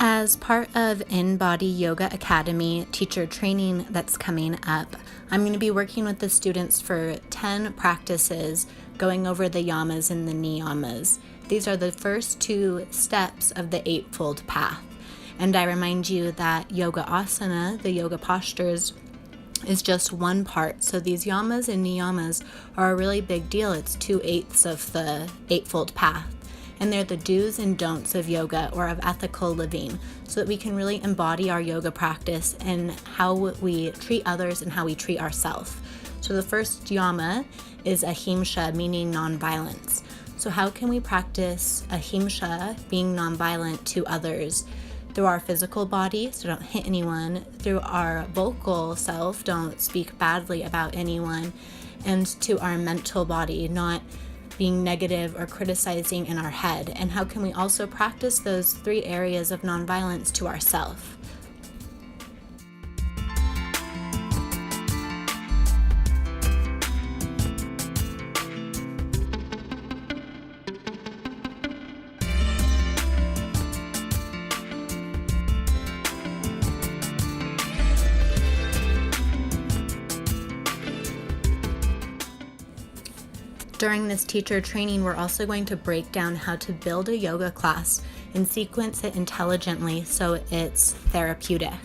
As part of InBody Yoga Academy teacher training that's coming up, I'm going to be working with the students for 10 practices going over the yamas and the niyamas. These are the first 2 steps of the Eightfold Path. And I remind you that yoga asana, the yoga postures, is just one part. So these yamas and niyamas are a really big deal. It's 2/8 of the Eightfold Path. And they're the do's and don'ts of yoga or of ethical living, so that we can really embody our yoga practice and how we treat others and how we treat ourselves. So the first yama is Ahimsa, meaning nonviolence. So how can we practice Ahimsa, being nonviolent to others? Through our physical body, so don't hit anyone. Through our vocal self, don't speak badly about anyone. And to our mental body, not being negative or criticizing in our head. And how can we also practice those 3 areas of nonviolence to ourselves? During this teacher training, we're also going to break down how to build a yoga class and sequence it intelligently so it's therapeutic,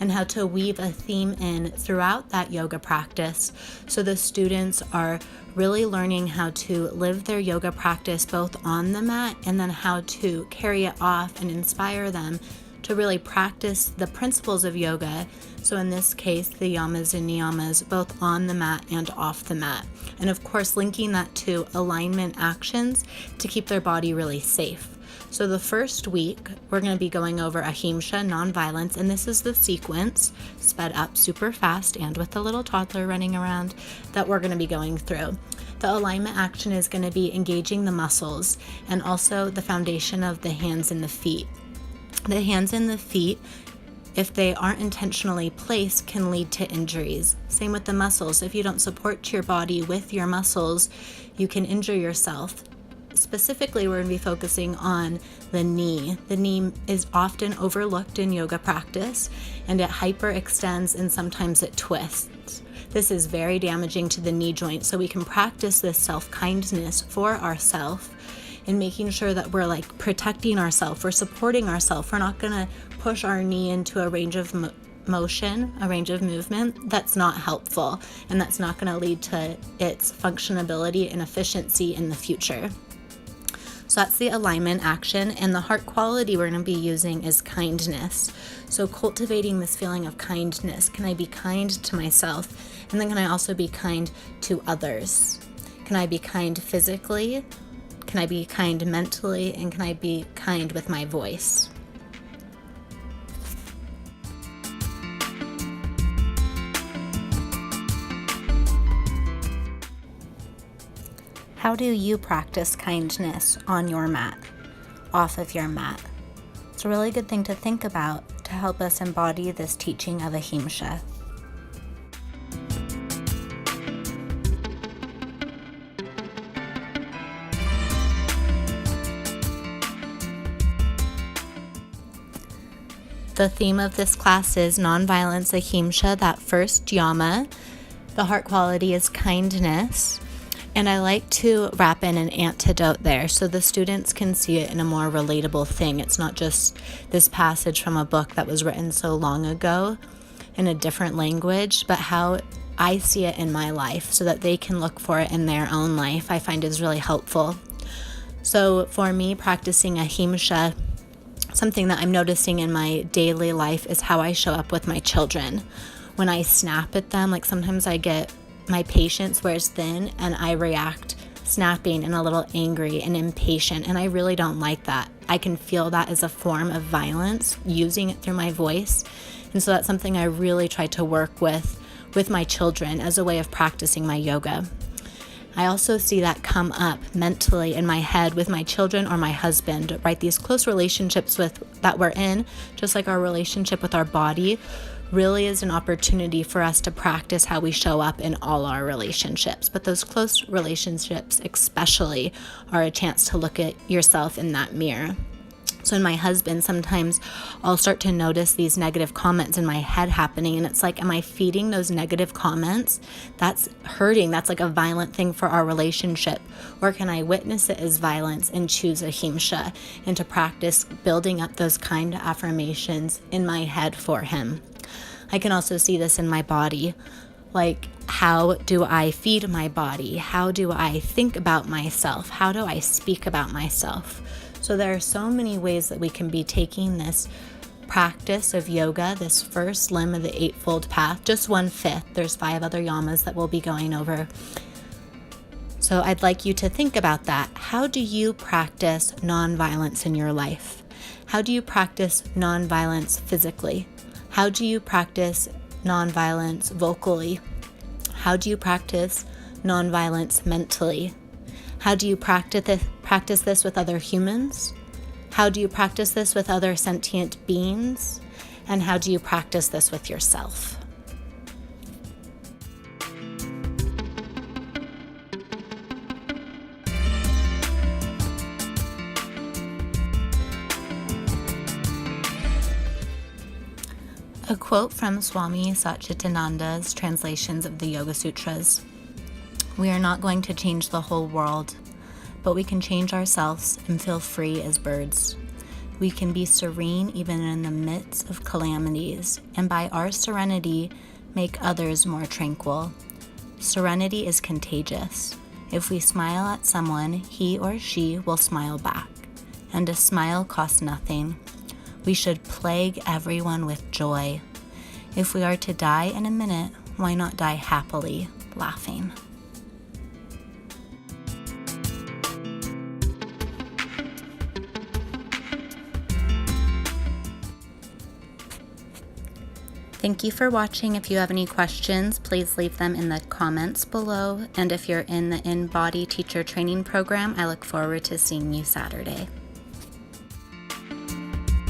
and how to weave a theme in throughout that yoga practice so the students are really learning how to live their yoga practice both on the mat and then how to carry it off and inspire them to really practice the principles of yoga. So in this case, the yamas and niyamas, both on the mat and off the mat. And of course, linking that to alignment actions to keep their body really safe. So the first week, we're going to be going over Ahimsa, nonviolence, and this is the sequence, sped up super fast and with the little toddler running around, that we're going to be going through. The alignment action is going to be engaging the muscles and also the foundation of the hands and the feet. The hands and the feet, if they aren't intentionally placed, can lead to injuries. Same with the muscles. If you don't support your body with your muscles, you can injure yourself. Specifically, we're going to be focusing on the knee. The knee is often overlooked in yoga practice, and it hyperextends and sometimes it twists. This is very damaging to the knee joint, so we can practice this self-kindness for ourselves and making sure that we're protecting ourselves, we're supporting ourselves. We're not going to push our knee into a range of motion, a range of movement that's not helpful, and that's not going to lead to its functionability and efficiency in the future. So that's the alignment action, and the heart quality we're going to be using is kindness. So cultivating this feeling of kindness. Can I be kind to myself? And then can I also be kind to others? Can I be kind physically? Can I be kind mentally? And can I be kind with my voice? How do you practice kindness on your mat, off of your mat? It's a really good thing to think about to help us embody this teaching of Ahimsa. The theme of this class is nonviolence, Ahimsa, that first yama. The heart quality is kindness. And I like to wrap in an anecdote there so the students can see it in a more relatable thing. It's not just this passage from a book that was written so long ago in a different language, but how I see it in my life so that they can look for it in their own life, I find is really helpful. So for me, practicing Ahimsa, something that I'm noticing in my daily life is how I show up with my children. When I snap at them, sometimes I get my patience wears thin and I react snapping and a little angry and impatient, and I really don't like that. I can feel that as a form of violence, using it through my voice. And so that's something I really try to work with my children as a way of practicing my yoga. I also see that come up mentally in my head with my children or my husband, right? These close relationships that we're in, just like our relationship with our body, really is an opportunity for us to practice how we show up in all our relationships. But those close relationships especially are a chance to look at yourself in that mirror. So in my husband, sometimes I'll start to notice these negative comments in my head happening. And it's like, am I feeding those negative comments? That's hurting. That's like a violent thing for our relationship. Or can I witness it as violence and choose Ahimsa and to practice building up those kind affirmations in my head for him? I can also see this in my body. Like, how do I feed my body? How do I think about myself? How do I speak about myself? So there are so many ways that we can be taking this practice of yoga, this first limb of the Eightfold Path, just 1/5. There's 5 other yamas that we'll be going over. So I'd like you to think about that. How do you practice nonviolence in your life? How do you practice nonviolence physically? How do you practice nonviolence vocally? How do you practice nonviolence mentally? How do you practice this with other humans? How do you practice this with other sentient beings? And how do you practice this with yourself? A quote from Swami Satchitananda's translations of the Yoga Sutras. We are not going to change the whole world, but we can change ourselves and feel free as birds. We can be serene even in the midst of calamities, and by our serenity, make others more tranquil. Serenity is contagious. If we smile at someone, he or she will smile back, and a smile costs nothing. We should plague everyone with joy. If we are to die in a minute, why not die happily, laughing? Thank you for watching. If you have any questions, please leave them in the comments below. And if you're in the InBody teacher training program, I look forward to seeing you Saturday.